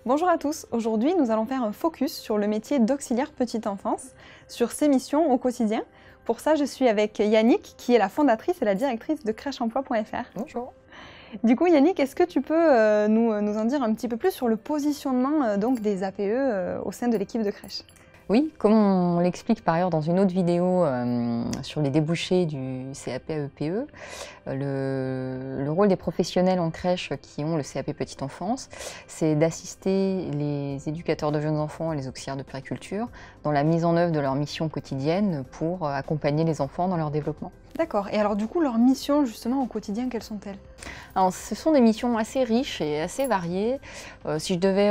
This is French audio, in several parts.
Bonjour à tous, aujourd'hui nous allons faire un focus sur le métier d'auxiliaire petite enfance, sur ses missions au quotidien. Pour ça je suis avec Yannick qui est la fondatrice et la directrice de crècheemploi.fr. Bonjour. Du coup Yannick, est-ce que tu peux nous en dire un petit peu plus sur le positionnement donc, des APE au sein de l'équipe de crèche? Oui, comme on l'explique par ailleurs dans une autre vidéo sur les débouchés du CAP-AEPE, le rôle des professionnels en crèche qui ont le CAP Petite Enfance, c'est d'assister les éducateurs de jeunes enfants et les auxiliaires de puériculture dans la mise en œuvre de leur mission quotidienne pour accompagner les enfants dans leur développement. D'accord, et alors du coup leurs missions justement au quotidien, quelles sont-elles? Alors, ce sont des missions assez riches et assez variées. Si je devais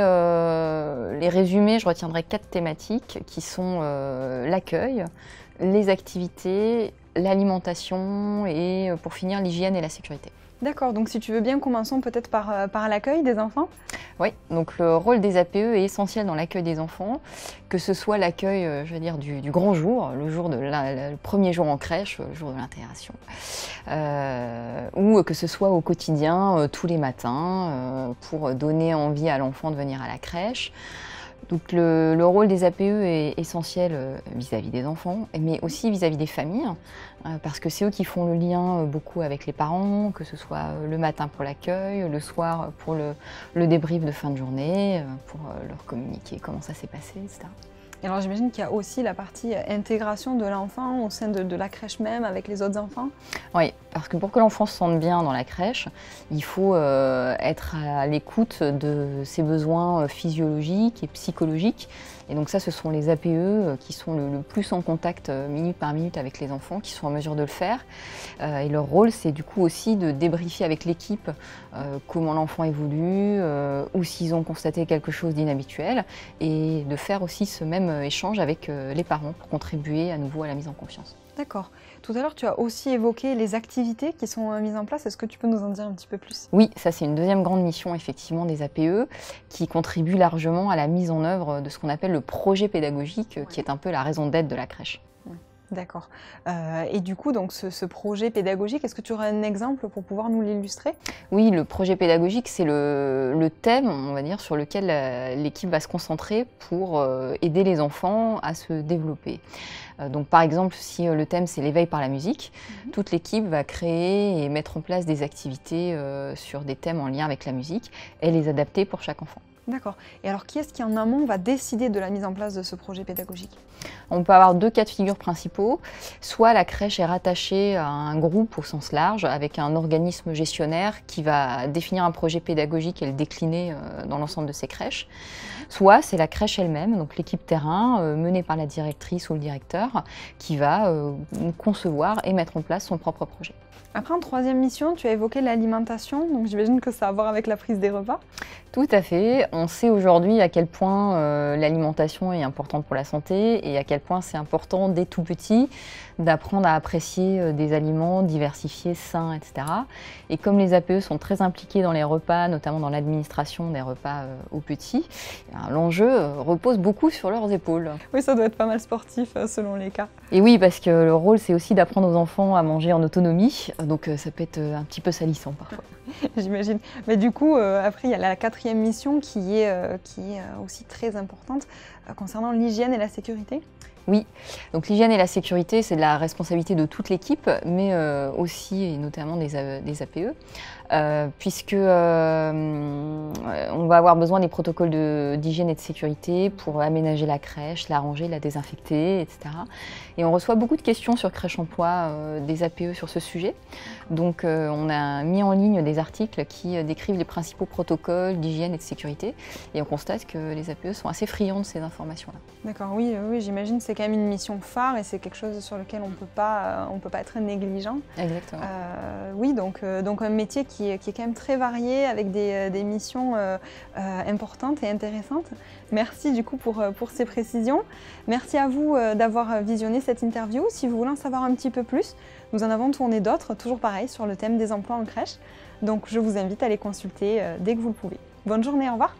les résumer, je retiendrai 4 thématiques qui sont l'accueil, les activités, l'alimentation et pour finir l'hygiène et la sécurité. D'accord, donc si tu veux bien, commençons peut-être par l'accueil des enfants. Oui, donc le rôle des APE est essentiel dans l'accueil des enfants, que ce soit l'accueil, je veux dire, du grand jour, le jour le premier jour en crèche, le jour de l'intégration, ou que ce soit au quotidien, tous les matins, pour donner envie à l'enfant de venir à la crèche. Donc le rôle des APE est essentiel vis-à-vis des enfants, mais aussi vis-à-vis des familles, parce que c'est eux qui font le lien beaucoup avec les parents, que ce soit le matin pour l'accueil, le soir pour le débrief de fin de journée, pour leur communiquer comment ça s'est passé, etc. Et alors j'imagine qu'il y a aussi la partie intégration de l'enfant au sein de la crèche même avec les autres enfants. Oui, parce que pour que l'enfant se sente bien dans la crèche, il faut être à l'écoute de ses besoins physiologiques et psychologiques. Et donc ça, ce sont les APE qui sont le plus en contact minute par minute avec les enfants, qui sont en mesure de le faire. Et leur rôle, c'est du coup aussi de débriefer avec l'équipe comment l'enfant évolue, ou s'ils ont constaté quelque chose d'inhabituel, et de faire aussi ce même échange avec les parents pour contribuer à nouveau à la mise en confiance. D'accord. Tout à l'heure, tu as aussi évoqué les activités qui sont mises en place. Est-ce que tu peux nous en dire un petit peu plus? Oui, ça c'est une deuxième grande mission effectivement des APE qui contribue largement à la mise en œuvre de ce qu'on appelle le projet pédagogique, qui est un peu la raison d'être de la crèche. D'accord. Et du coup, donc, ce projet pédagogique, est-ce que tu aurais un exemple pour pouvoir nous l'illustrer? Oui, le projet pédagogique, c'est le thème, on va dire, sur lequel l'équipe va se concentrer pour aider les enfants à se développer. Donc par exemple, si le thème c'est l'éveil par la musique, toute l'équipe va créer et mettre en place des activités sur des thèmes en lien avec la musique et les adapter pour chaque enfant. D'accord. Et alors, qui est-ce qui en amont va décider de la mise en place de ce projet pédagogique? On peut avoir 2 cas de figure principaux. Soit la crèche est rattachée à un groupe au sens large, avec un organisme gestionnaire qui va définir un projet pédagogique et le décliner dans l'ensemble de ses crèches. Soit c'est la crèche elle-même, donc l'équipe terrain, menée par la directrice ou le directeur, qui va concevoir et mettre en place son propre projet. Après, en troisième mission, tu as évoqué l'alimentation, donc j'imagine que ça a à voir avec la prise des repas. Tout à fait. On sait aujourd'hui à quel point l'alimentation est importante pour la santé et à quel point c'est important dès tout petit d'apprendre à apprécier des aliments diversifiés, sains, etc. Et comme les APE sont très impliqués dans les repas, notamment dans l'administration des repas aux petits, l'enjeu repose beaucoup sur leurs épaules. Oui, ça doit être pas mal sportif selon les cas. Et oui, parce que le rôle, c'est aussi d'apprendre aux enfants à manger en autonomie, donc ça peut être un petit peu salissant parfois. J'imagine. Mais du coup, après, il y a la quatrième mission qui est aussi très importante concernant l'hygiène et la sécurité. Oui, donc l'hygiène et la sécurité, c'est de la responsabilité de toute l'équipe, mais aussi et notamment des APE, puisque on va avoir besoin des protocoles d'hygiène et de sécurité pour aménager la crèche, la ranger, la désinfecter, etc. Et on reçoit beaucoup de questions sur Crèche Emploi des APE sur ce sujet. Donc on a mis en ligne des articles qui décrivent les principaux protocoles d'hygiène et de sécurité, et on constate que les APE sont assez friands de ces informations-là. D'accord, oui, j'imagine c'est quand même une mission phare et c'est quelque chose sur lequel on peut pas être négligent. Exactement. Oui, donc un métier qui est quand même très varié avec des missions importantes et intéressantes. Merci du coup pour ces précisions. Merci à vous d'avoir visionné cette interview. Si vous voulez en savoir un petit peu plus, nous en avons tourné d'autres, toujours pareil, sur le thème des emplois en crèche. Donc je vous invite à les consulter dès que vous le pouvez. Bonne journée, au revoir.